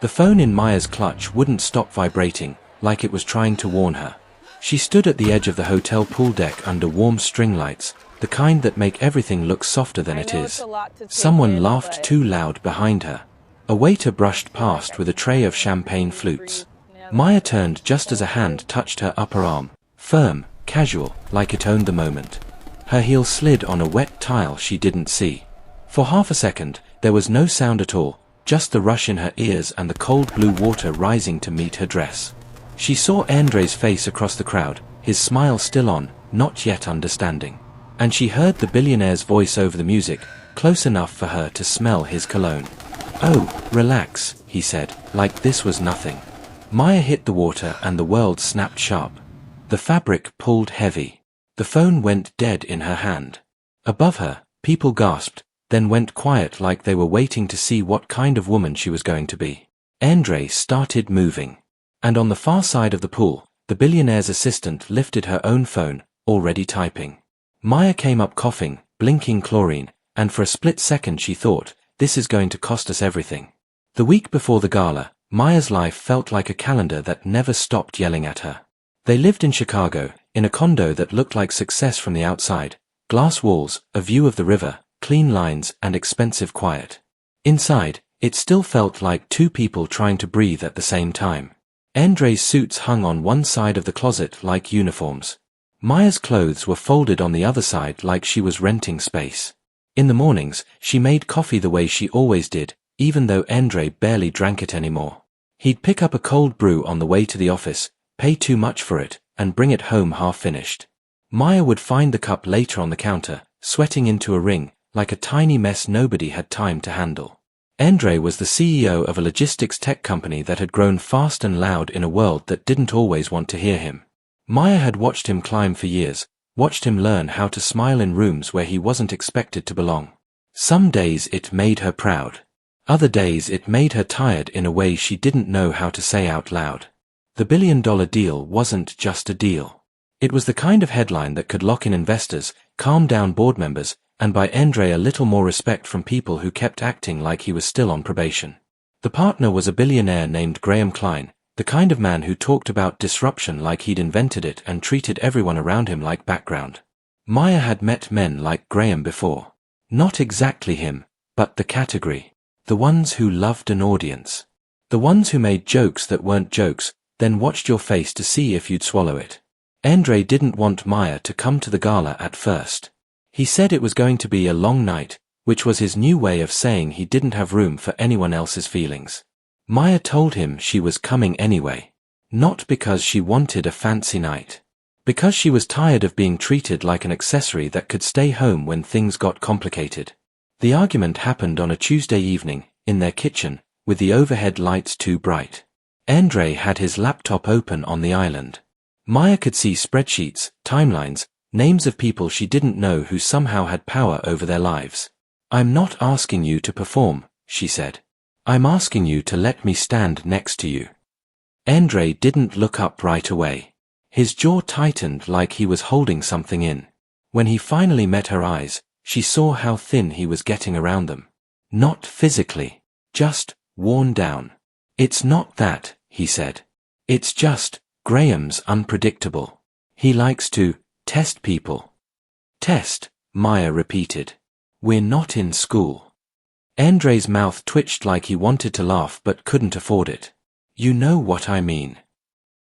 The phone in Maya's clutch wouldn't stop vibrating, like it was trying to warn her. She stood at the edge of the hotel pool deck under warm string lights, the kind that make everything look softer than it is. Someone laughed too loud behind her. A waiter brushed past with a tray of champagne flutes. Maya turned just as a hand touched her upper arm, firm, casual, like it owned the moment. Her heel slid on a wet tile she didn't see. For half a second, there was no sound at all, just the rush in her ears and the cold blue water rising to meet her dress. She saw Andre's face across the crowd, his smile still on, not yet understanding. And she heard the billionaire's voice over the music, close enough for her to smell his cologne. "Oh, relax," he said, like this was nothing. Maya hit the water and the world snapped sharp. The fabric pulled heavy. The phone went dead in her hand. Above her, people gasped, then went quiet like they were waiting to see what kind of woman she was going to be. Andre started moving. And on the far side of the pool, the billionaire's assistant lifted her own phone, already typing. Maya came up coughing, blinking chlorine, and for a split second she thought, this is going to cost us everything. The week before the gala, Maya's life felt like a calendar that never stopped yelling at her. They lived in Chicago, in a condo that looked like success from the outside. Glass walls, a view of the river, clean lines, and expensive quiet. Inside, it still felt like two people trying to breathe at the same time. Andre's suits hung on one side of the closet like uniforms. Maya's clothes were folded on the other side like she was renting space. In the mornings, she made coffee the way she always did, even though Andre barely drank it anymore. He'd pick up a cold brew on the way to the office, pay too much for it, and bring it home half-finished. Maya would find the cup later on the counter, sweating into a ring, like a tiny mess nobody had time to handle. Andre was the CEO of a logistics tech company that had grown fast and loud in a world that didn't always want to hear him. Maya had watched him climb for years, watched him learn how to smile in rooms where he wasn't expected to belong. Some days it made her proud. Other days it made her tired in a way she didn't know how to say out loud. The billion-dollar deal wasn't just a deal. It was the kind of headline that could lock in investors, calm down board members, and buy Andre a little more respect from people who kept acting like he was still on probation. The partner was a billionaire named Graham Klein, the kind of man who talked about disruption like he'd invented it and treated everyone around him like background. Maya had met men like Graham before. Not exactly him, but the category. The ones who loved an audience. The ones who made jokes that weren't jokes, then watched your face to see if you'd swallow it. Andre didn't want Maya to come to the gala at first. He said it was going to be a long night, which was his new way of saying he didn't have room for anyone else's feelings. Maya told him she was coming anyway. Not because she wanted a fancy night. Because she was tired of being treated like an accessory that could stay home when things got complicated. The argument happened on a Tuesday evening, in their kitchen, with the overhead lights too bright. Andre had his laptop open on the island. Maya could see spreadsheets, timelines, names of people she didn't know who somehow had power over their lives. "I'm not asking you to perform," she said. "I'm asking you to let me stand next to you." Andre didn't look up right away. His jaw tightened like he was holding something in. When he finally met her eyes, she saw how thin he was getting around them. Not physically, just worn down. "It's not that," he said. "It's just, Graham's unpredictable. He likes to test people." "Test," Maya repeated. "We're not in school." Andre's mouth twitched like he wanted to laugh but couldn't afford it. "You know what I mean."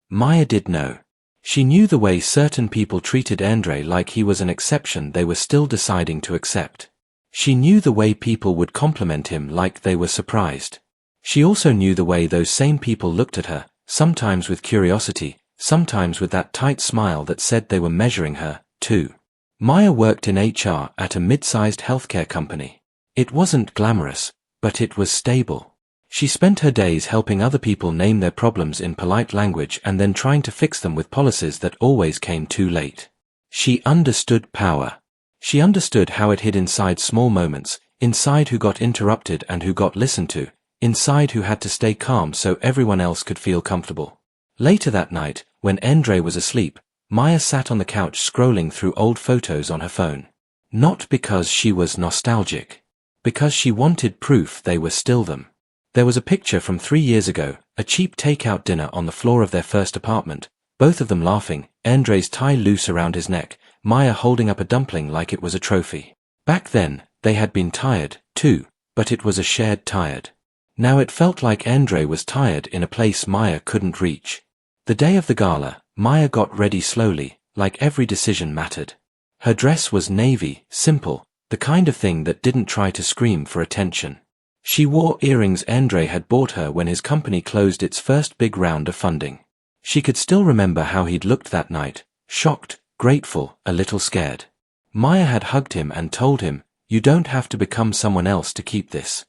Maya did know. She knew the way certain people treated Andre like he was an exception they were still deciding to accept. She knew the way people would compliment him like they were surprised. She also knew the way those same people looked at her, sometimes with curiosity, sometimes with that tight smile that said they were measuring her, too. Maya worked in HR at a mid-sized healthcare company. It wasn't glamorous, but it was stable. She spent her days helping other people name their problems in polite language and then trying to fix them with policies that always came too late. She understood power. She understood how it hid inside small moments, inside who got interrupted and who got listened to, inside who had to stay calm so everyone else could feel comfortable. Later that night, when Andre was asleep, Maya sat on the couch scrolling through old photos on her phone. Not because she was nostalgic. Because she wanted proof they were still them. There was a picture from 3 years ago, a cheap takeout dinner on the floor of their first apartment, both of them laughing, Andre's tie loose around his neck, Maya holding up a dumpling like it was a trophy. Back then, they had been tired, too, but it was a shared tired. Now it felt like Andre was tired in a place Maya couldn't reach. The day of the gala, Maya got ready slowly, like every decision mattered. Her dress was navy, simple, the kind of thing that didn't try to scream for attention. She wore earrings Andre had bought her when his company closed its first big round of funding. She could still remember how he'd looked that night, shocked, grateful, a little scared. Maya had hugged him and told him, "You don't have to become someone else to keep this."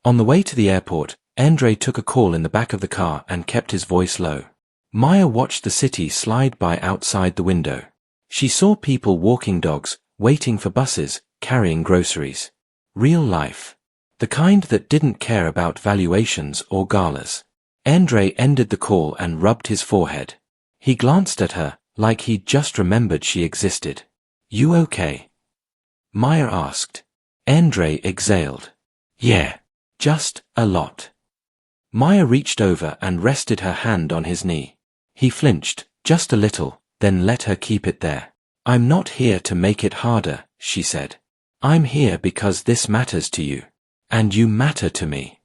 On the way to the airport, Andre took a call in the back of the car and kept his voice low. Maya watched the city slide by outside the window. She saw people walking dogs, waiting for buses, carrying groceries. Real life. The kind that didn't care about valuations or galas. Andre ended the call and rubbed his forehead. He glanced at her, like he'd just remembered she existed. "You okay?" Maya asked. Andre exhaled. "Yeah. Just a lot." Maya reached over and rested her hand on his knee. He flinched, just a little, then let her keep it there. "I'm not here to make it harder," she said. "I'm here because this matters to you. And you matter to me."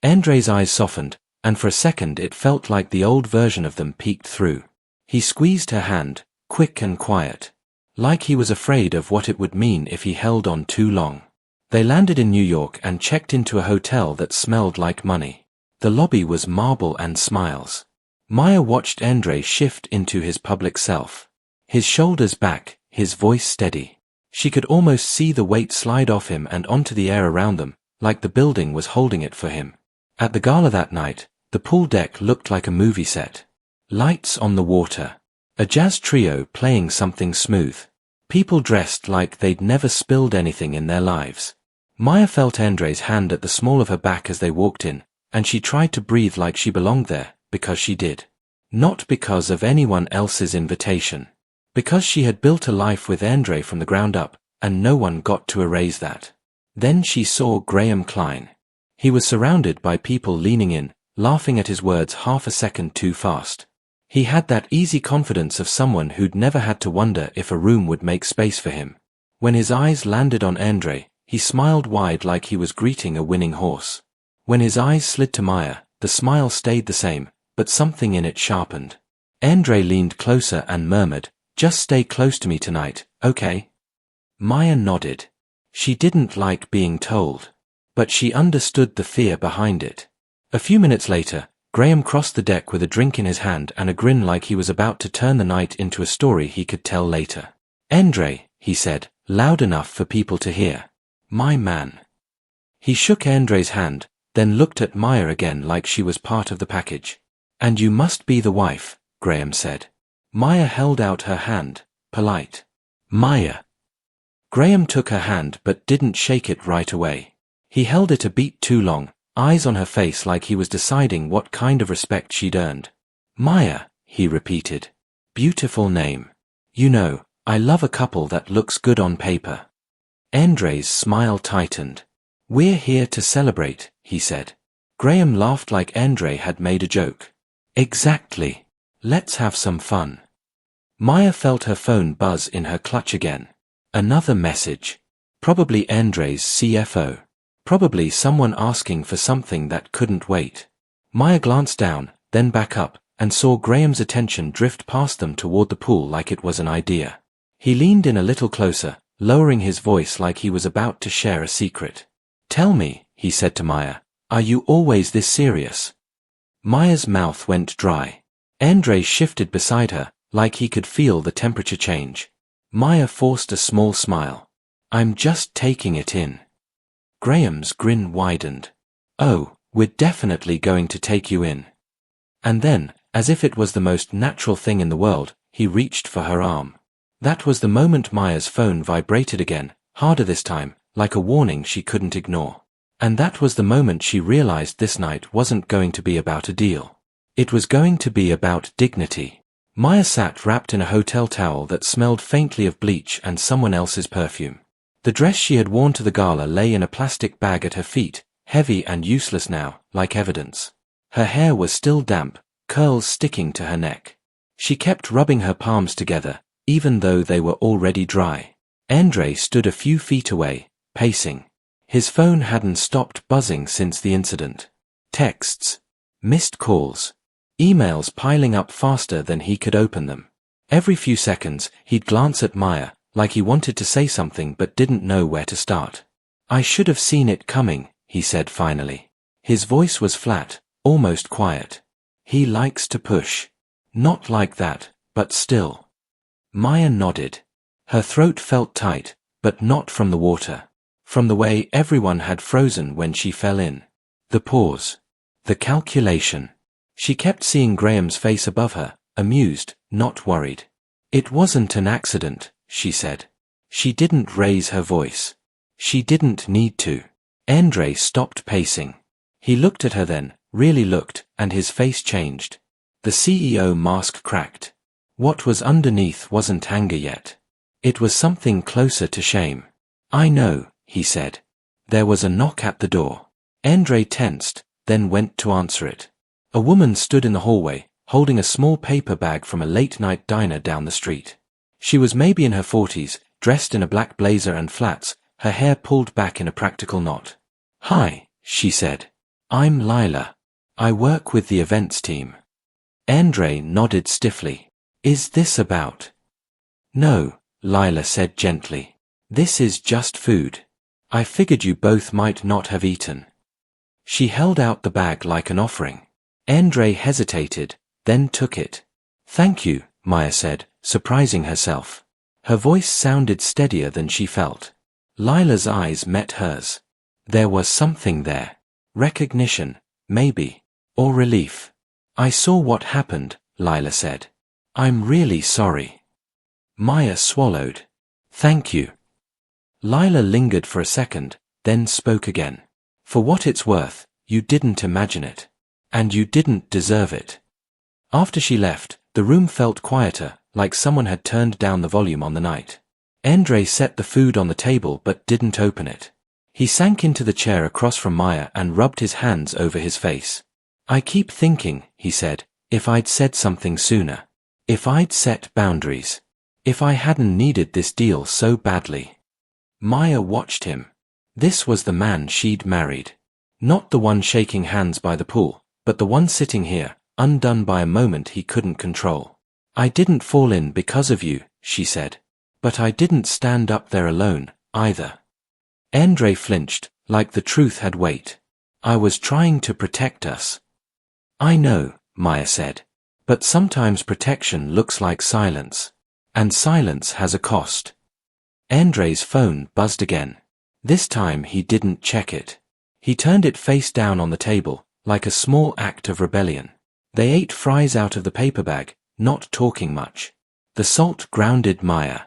Andre's eyes softened, and for a second it felt like the old version of them peeked through. He squeezed her hand, quick and quiet. Like he was afraid of what it would mean if he held on too long. They landed in New York and checked into a hotel that smelled like money. The lobby was marble and smiles. Maya watched Andre shift into his public self. His shoulders back, his voice steady. She could almost see the weight slide off him and onto the air around them, like the building was holding it for him. At the gala that night, the pool deck looked like a movie set. Lights on the water. A jazz trio playing something smooth. People dressed like they'd never spilled anything in their lives. Maya felt Andre's hand at the small of her back as they walked in, and she tried to breathe like she belonged there, because she did. Not because of anyone else's invitation. Because she had built a life with Andre from the ground up, and no one got to erase that. Then she saw Graham Klein. He was surrounded by people leaning in, laughing at his words half a second too fast. He had that easy confidence of someone who'd never had to wonder if a room would make space for him. When his eyes landed on Andre, he smiled wide like he was greeting a winning horse. When his eyes slid to Maya, the smile stayed the same, but something in it sharpened. Andre leaned closer and murmured, "Just stay close to me tonight, okay?" Maya nodded. She didn't like being told. But she understood the fear behind it. A few minutes later, Graham crossed the deck with a drink in his hand and a grin like he was about to turn the night into a story he could tell later. "Andre," he said, loud enough for people to hear. "My man." He shook Andre's hand, then looked at Maya again like she was part of the package. "And you must be the wife," Graham said. Maya held out her hand, polite. "Maya." Graham took her hand but didn't shake it right away. He held it a beat too long, eyes on her face like he was deciding what kind of respect she'd earned. "Maya," he repeated. "Beautiful name. You know, I love a couple that looks good on paper." Andre's smile tightened. "We're here to celebrate," he said. Graham laughed like Andre had made a joke. "Exactly. Let's have some fun." Maya felt her phone buzz in her clutch again. Another message. Probably Andre's CFO. Probably someone asking for something that couldn't wait. Maya glanced down, then back up, and saw Graham's attention drift past them toward the pool like it was an idea. He leaned in a little closer, lowering his voice like he was about to share a secret. "Tell me," he said to Maya, "are you always this serious?" Maya's mouth went dry. Andre shifted beside her, like he could feel the temperature change. Maya forced a small smile. "I'm just taking it in." Graham's grin widened. "Oh, we're definitely going to take you in." And then, as if it was the most natural thing in the world, he reached for her arm. That was the moment Maya's phone vibrated again, harder this time, like a warning she couldn't ignore. And that was the moment she realized this night wasn't going to be about a deal. It was going to be about dignity. Maya sat wrapped in a hotel towel that smelled faintly of bleach and someone else's perfume. The dress she had worn to the gala lay in a plastic bag at her feet, heavy and useless now, like evidence. Her hair was still damp, curls sticking to her neck. She kept rubbing her palms together, even though they were already dry. Andre stood a few feet away, pacing. His phone hadn't stopped buzzing since the incident. Texts, missed calls, emails piling up faster than he could open them. Every few seconds, he'd glance at Maya, like he wanted to say something but didn't know where to start. "I should have seen it coming," he said finally. His voice was flat, almost quiet. "He likes to push." "Not like that, but still." Maya nodded. Her throat felt tight, but not from the water. From the way everyone had frozen when she fell in. The pause. The calculation. She kept seeing Graham's face above her, amused, not worried. "It wasn't an accident," she said. She didn't raise her voice. She didn't need to. Andre stopped pacing. He looked at her then, really looked, and his face changed. The CEO mask cracked. What was underneath wasn't anger yet. It was something closer to shame. "I know," he said. There was a knock at the door. Andre tensed, then went to answer it. A woman stood in the hallway, holding a small paper bag from a late-night diner down the street. She was maybe in her 40s, dressed in a black blazer and flats, her hair pulled back in a practical knot. "Hi," she said. "I'm Lila. I work with the events team." Andre nodded stiffly. "Is this about—" "No," Lila said gently. "This is just food. I figured you both might not have eaten." She held out the bag like an offering. Andre hesitated, then took it. "Thank you," Maya said, surprising herself. Her voice sounded steadier than she felt. Lila's eyes met hers. There was something there. Recognition, maybe. Or relief. "I saw what happened," Lila said. "I'm really sorry." Maya swallowed. "Thank you." Lila lingered for a second, then spoke again. "For what it's worth, you didn't imagine it. And you didn't deserve it." After she left, the room felt quieter, like someone had turned down the volume on the night. Andre set the food on the table but didn't open it. He sank into the chair across from Maya and rubbed his hands over his face. "I keep thinking," he said, "if I'd said something sooner. If I'd set boundaries. If I hadn't needed this deal so badly." Maya watched him. This was the man she'd married. Not the one shaking hands by the pool, but the one sitting here, undone by a moment he couldn't control. "I didn't fall in because of you," she said. "But I didn't stand up there alone, either." Andre flinched, like the truth had weight. "I was trying to protect us." "I know," Maya said. "But sometimes protection looks like silence. And silence has a cost." Andre's phone buzzed again. This time he didn't check it. He turned it face down on the table, like a small act of rebellion. They ate fries out of the paper bag, not talking much. The salt grounded Maya.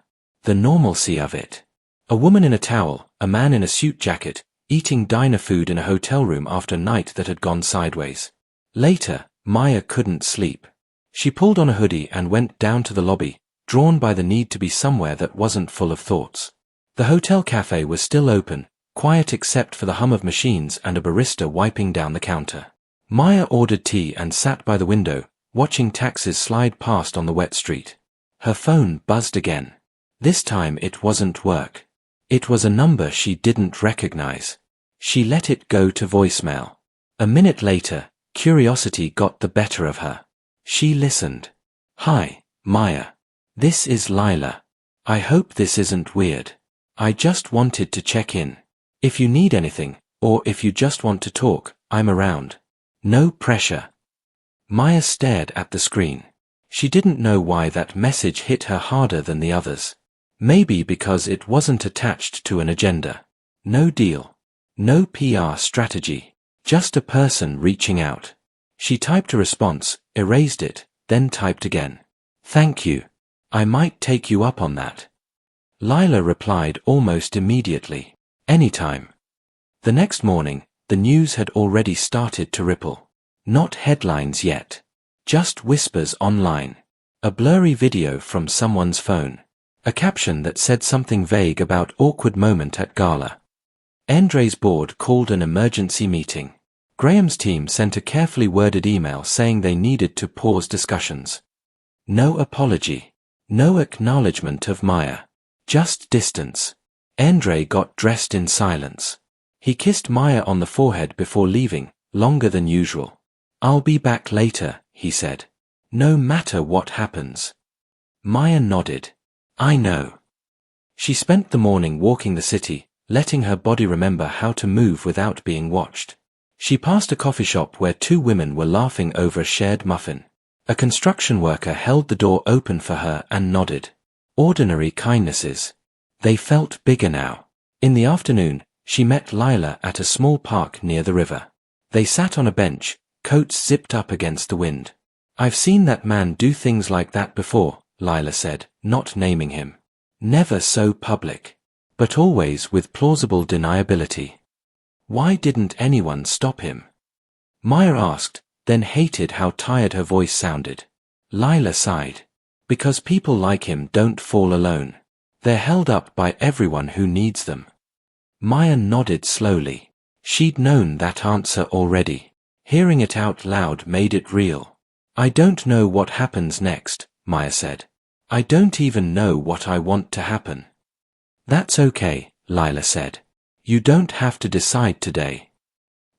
The normalcy of it. A woman in a towel, a man in a suit jacket, eating diner food in a hotel room after a night that had gone sideways. Later, Maya couldn't sleep. She pulled on a hoodie and went down to the lobby, drawn by the need to be somewhere that wasn't full of thoughts. The hotel cafe was still open, quiet except for the hum of machines and a barista wiping down the counter. Maya ordered tea and sat by the window, watching taxis slide past on the wet street. Her phone buzzed again. This time it wasn't work. It was a number she didn't recognize. She let it go to voicemail. A minute later, curiosity got the better of her. She listened. "Hi, Maya. This is Lila. I hope this isn't weird. I just wanted to check in. If you need anything, or if you just want to talk, I'm around. No pressure." Maya stared at the screen. She didn't know why that message hit her harder than the others. Maybe because it wasn't attached to an agenda. No deal. No PR strategy. Just a person reaching out. She typed a response, erased it, then typed again. "Thank you. I might take you up on that." Lila replied almost immediately. "Anytime." The next morning, the news had already started to ripple. Not headlines yet. Just whispers online. A blurry video from someone's phone. A caption that said something vague about awkward moment at gala. Andre's board called an emergency meeting. Graham's team sent a carefully worded email saying they needed to pause discussions. No apology. No acknowledgement of Maya. Just distance. Andre got dressed in silence. He kissed Maya on the forehead before leaving, longer than usual. I'll be back later, he said. No matter what happens. Maya nodded. I know. She spent the morning walking the city, letting her body remember how to move without being watched. She passed a coffee shop where two women were laughing over a shared muffin. A construction worker held the door open for her and nodded. Ordinary kindnesses. They felt bigger now. In the afternoon, she met Lila at a small park near the river. They sat on a bench, coats zipped up against the wind. I've seen that man do things like that before, Lila said, not naming him. Never so public. But always with plausible deniability. Why didn't anyone stop him? Maya asked, then hated how tired her voice sounded. Lila sighed. Because people like him don't fall alone. They're held up by everyone who needs them. Maya nodded slowly. She'd known that answer already. Hearing it out loud made it real. I don't know what happens next, Maya said. I don't even know what I want to happen. That's okay, Lila said. You don't have to decide today.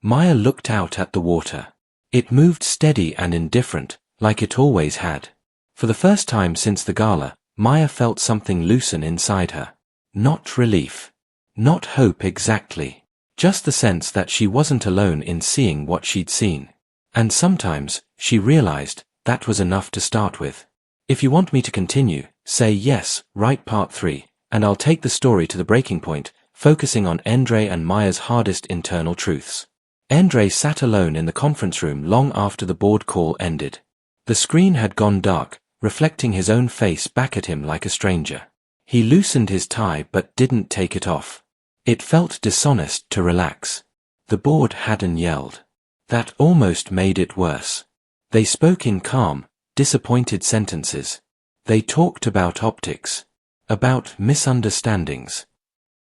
Maya looked out at the water. It moved steady and indifferent, like it always had. For the first time since the gala, Maya felt something loosen inside her. Not relief. Not hope exactly. Just the sense that she wasn't alone in seeing what she'd seen. And sometimes, she realized, that was enough to start with. If you want me to continue, say yes, write part 3, and I'll take the story to the breaking point, focusing on Andre and Maya's hardest internal truths. Andre sat alone in the conference room long after the board call ended. The screen had gone dark, reflecting his own face back at him like a stranger. He loosened his tie but didn't take it off. It felt dishonest to relax. The board hadn't yelled. That almost made it worse. They spoke in calm, disappointed sentences. They talked about optics. About misunderstandings.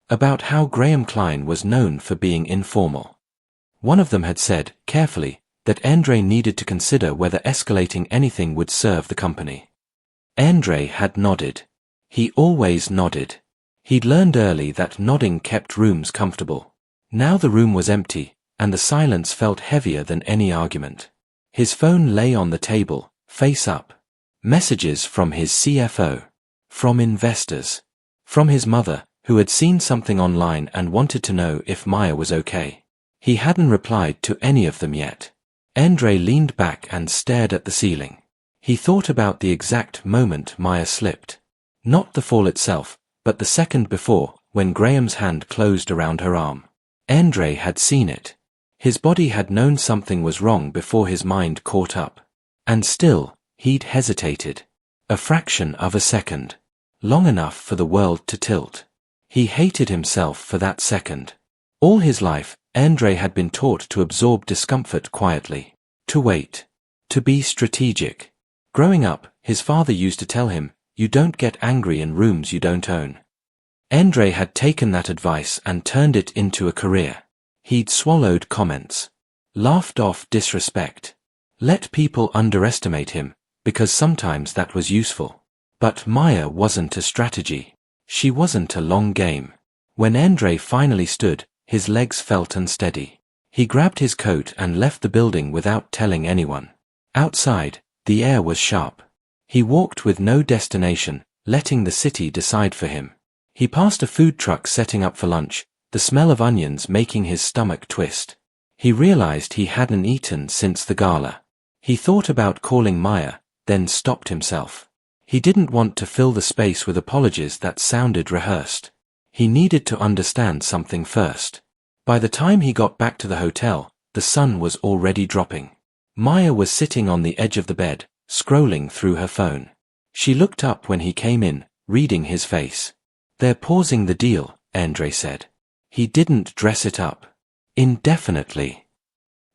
About how Graham Klein was known for being informal. One of them had said, carefully, that Andre needed to consider whether escalating anything would serve the company. Andre had nodded. He always nodded. He'd learned early that nodding kept rooms comfortable. Now the room was empty, and the silence felt heavier than any argument. His phone lay on the table, face up. Messages from his CFO. From investors. From his mother, who had seen something online and wanted to know if Maya was okay. He hadn't replied to any of them yet. Andre leaned back and stared at the ceiling. He thought about the exact moment Maya slipped. Not the fall itself, but the second before, when Graham's hand closed around her arm. Andre had seen it. His body had known something was wrong before his mind caught up. And still, he'd hesitated. A fraction of a second. Long enough for the world to tilt. He hated himself for that second. All his life, Andre had been taught to absorb discomfort quietly. To wait. To be strategic. Growing up, his father used to tell him, you don't get angry in rooms you don't own. Andre had taken that advice and turned it into a career. He'd swallowed comments. Laughed off disrespect. Let people underestimate him, because sometimes that was useful. But Maya wasn't a strategy. She wasn't a long game. When Andre finally stood, his legs felt unsteady. He grabbed his coat and left the building without telling anyone. Outside, the air was sharp. He walked with no destination, letting the city decide for him. He passed a food truck setting up for lunch, the smell of onions making his stomach twist. He realized he hadn't eaten since the gala. He thought about calling Maya, then stopped himself. He didn't want to fill the space with apologies that sounded rehearsed. He needed to understand something first. By the time he got back to the hotel, the sun was already dropping. Maya was sitting on the edge of the bed, scrolling through her phone. She looked up when he came in, reading his face. They're pausing the deal, Andre said. He didn't dress it up. Indefinitely.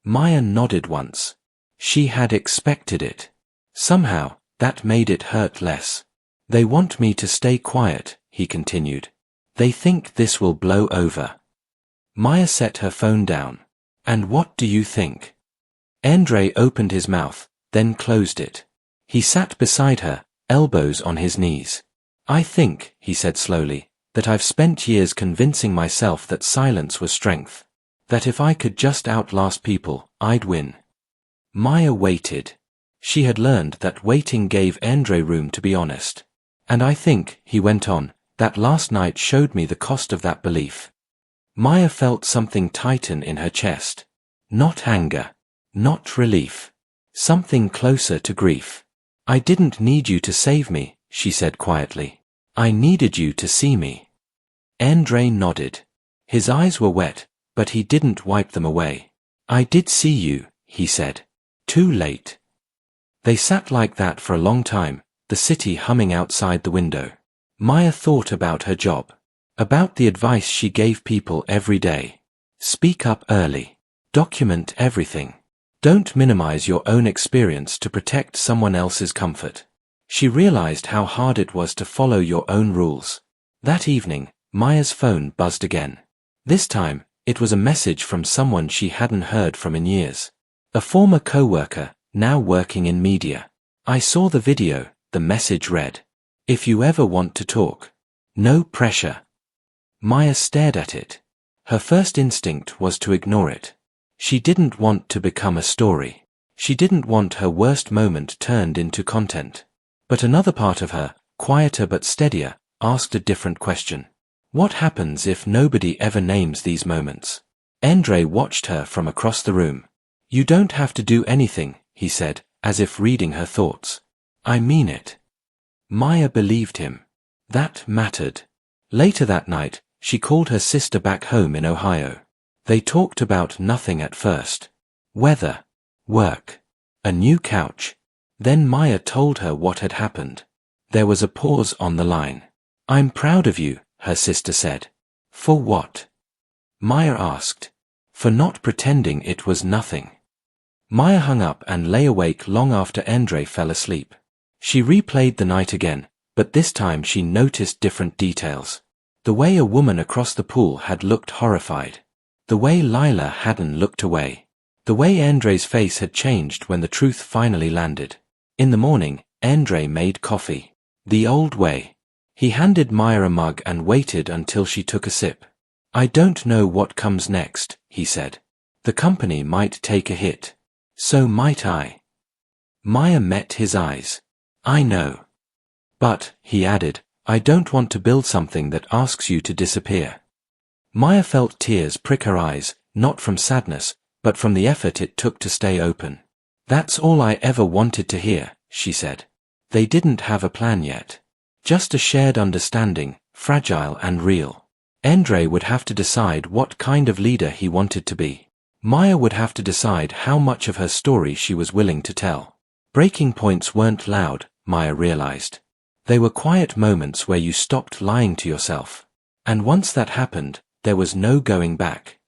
Maya nodded once. She had expected it. Somehow, that made it hurt less. They want me to stay quiet, he continued. They think this will blow over. Maya set her phone down. And what do you think? Andre opened his mouth, then closed it. He sat beside her, elbows on his knees. I think, he said slowly, that I've spent years convincing myself that silence was strength. That if I could just outlast people, I'd win. Maya waited. She had learned that waiting gave Andre room to be honest. And I think, he went on, that last night showed me the cost of that belief. Maya felt something tighten in her chest. Not anger. Not relief. Something closer to grief. I didn't need you to save me, she said quietly. I needed you to see me. Andre nodded. His eyes were wet, but he didn't wipe them away. I did see you, he said. Too late. They sat like that for a long time, the city humming outside the window. Maya thought about her job. About the advice she gave people every day. Speak up early. Document everything. Don't minimize your own experience to protect someone else's comfort. She realized how hard it was to follow your own rules. That evening, Maya's phone buzzed again. This time, it was a message from someone she hadn't heard from in years. A former co-worker, now working in media. I saw the video, the message read. If you ever want to talk. No pressure. Maya stared at it. Her first instinct was to ignore it. She didn't want to become a story. She didn't want her worst moment turned into content. But another part of her, quieter but steadier, asked a different question. What happens if nobody ever names these moments? Andre watched her from across the room. You don't have to do anything, he said, as if reading her thoughts. I mean it. Maya believed him. That mattered. Later that night, she called her sister back home in Ohio. They talked about nothing at first. Weather. Work. A new couch. Then Maya told her what had happened. There was a pause on the line. I'm proud of you, her sister said. For what? Maya asked. For not pretending it was nothing. Maya hung up and lay awake long after Andre fell asleep. She replayed the night again, but this time she noticed different details. The way a woman across the pool had looked horrified. The way Lila hadn't looked away. The way Andre's face had changed when the truth finally landed. In the morning, Andre made coffee. The old way. He handed Maya a mug and waited until she took a sip. I don't know what comes next, he said. The company might take a hit. So might I. Maya met his eyes. I know. But, he added, I don't want to build something that asks you to disappear. Maya felt tears prick her eyes, not from sadness, but from the effort it took to stay open. That's all I ever wanted to hear, she said. They didn't have a plan yet. Just a shared understanding, fragile and real. Andre would have to decide what kind of leader he wanted to be. Maya would have to decide how much of her story she was willing to tell. Breaking points weren't loud, Maya realized. They were quiet moments where you stopped lying to yourself. And once that happened, there was no going back.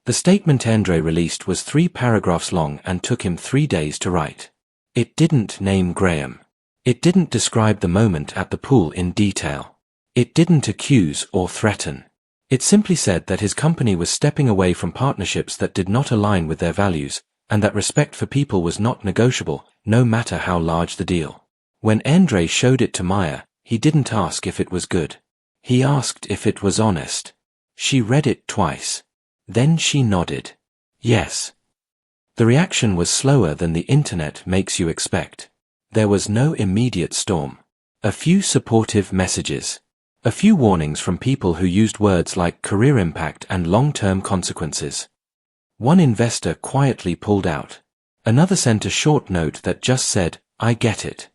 The statement Andre released was 3 paragraphs long and took him 3 days to write. It didn't name Graham. It didn't describe the moment at the pool in detail. It didn't accuse or threaten. It simply said that his company was stepping away from partnerships that did not align with their values, and that respect for people was not negotiable, no matter how large the deal. When Andre showed it to Maya, he didn't ask if it was good. He asked if it was honest. She read it twice. Then she nodded. Yes. The reaction was slower than the internet makes you expect. There was no immediate storm. A few supportive messages. A few warnings from people who used words like career impact and long-term consequences. One investor quietly pulled out. Another sent a short note that just said, I get it.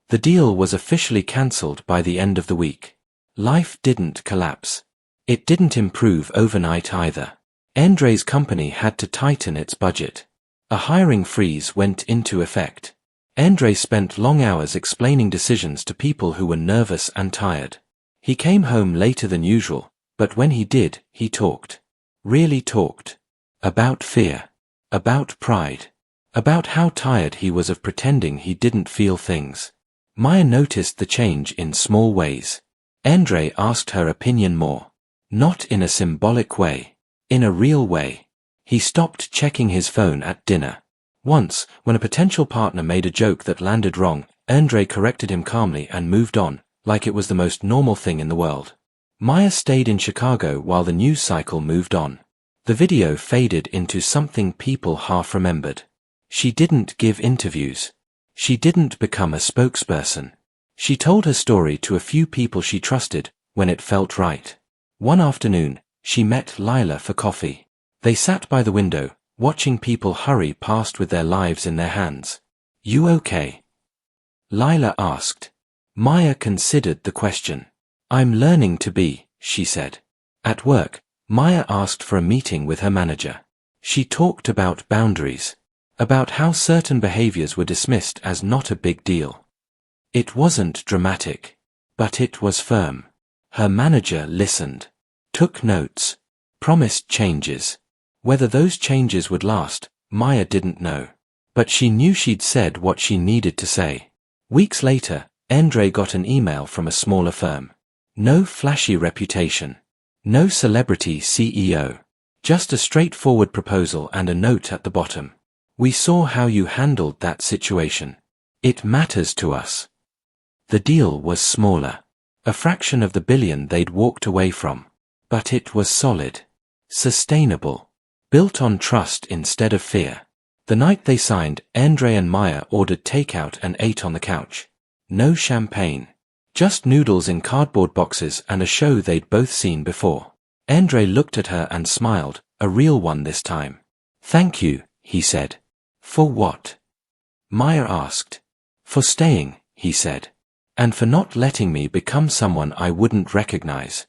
The deal was officially cancelled by the end of the week. Life didn't collapse. It didn't improve overnight either. Andre's company had to tighten its budget. A hiring freeze went into effect. Andre spent long hours explaining decisions to people who were nervous and tired. He came home later than usual, but when he did, he talked. Really talked. About fear. About pride. About how tired he was of pretending he didn't feel things. Maya noticed the change in small ways. Andre asked her opinion more. Not in a symbolic way. In a real way. He stopped checking his phone at dinner. Once, when a potential partner made a joke that landed wrong, Andre corrected him calmly and moved on, like it was the most normal thing in the world. Maya stayed in Chicago while the news cycle moved on. The video faded into something people half remembered. She didn't give interviews. She didn't become a spokesperson. She told her story to a few people she trusted, when it felt right. One afternoon, she met Lila for coffee. They sat by the window, watching people hurry past with their lives in their hands. "You okay?" Lila asked. Maya considered the question. "I'm learning to be," she said. At work, Maya asked for a meeting with her manager. She talked about boundaries, about how certain behaviors were dismissed as not a big deal. It wasn't dramatic, but it was firm. Her manager listened, took notes, promised changes. Whether those changes would last, Maya didn't know. But she knew she'd said what she needed to say. Weeks later, Andre got an email from a smaller firm. No flashy reputation. No celebrity CEO. Just a straightforward proposal and a note at the bottom. "We saw how you handled that situation. It matters to us." The deal was smaller. A fraction of the billion they'd walked away from. But it was solid. Sustainable. Built on trust instead of fear. The night they signed, Andre and Maya ordered takeout and ate on the couch. No champagne. Just noodles in cardboard boxes and a show they'd both seen before. Andre looked at her and smiled, a real one this time. "Thank you," he said. "For what?" Maya asked. "For staying," he said. "And for not letting me become someone I wouldn't recognize."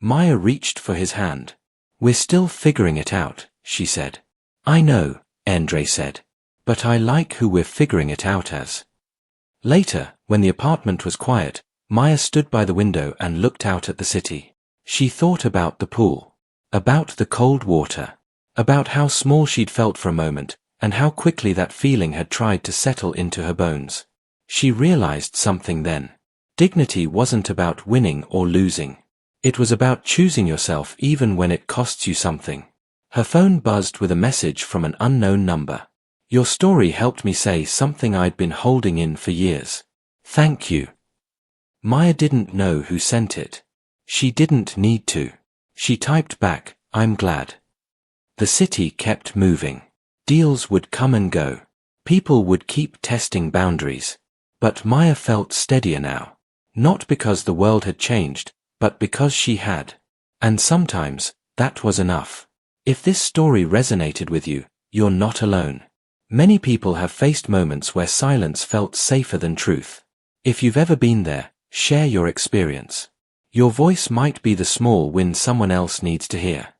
Maya reached for his hand. "We're still figuring it out," she said. "I know," Andre said. "But I like who we're figuring it out as." Later, when the apartment was quiet, Maya stood by the window and looked out at the city. She thought about the pool. About the cold water. About how small she'd felt for a moment, and how quickly that feeling had tried to settle into her bones. She realized something then. Dignity wasn't about winning or losing. It was about choosing yourself even when it costs you something. Her phone buzzed with a message from an unknown number. "Your story helped me say something I'd been holding in for years. Thank you." Maya didn't know who sent it. She didn't need to. She typed back, "I'm glad." The city kept moving. Deals would come and go. People would keep testing boundaries. But Maya felt steadier now. Not because the world had changed, but because she had. And sometimes, that was enough. If this story resonated with you, you're not alone. Many people have faced moments where silence felt safer than truth. If you've ever been there, share your experience. Your voice might be the small win someone else needs to hear.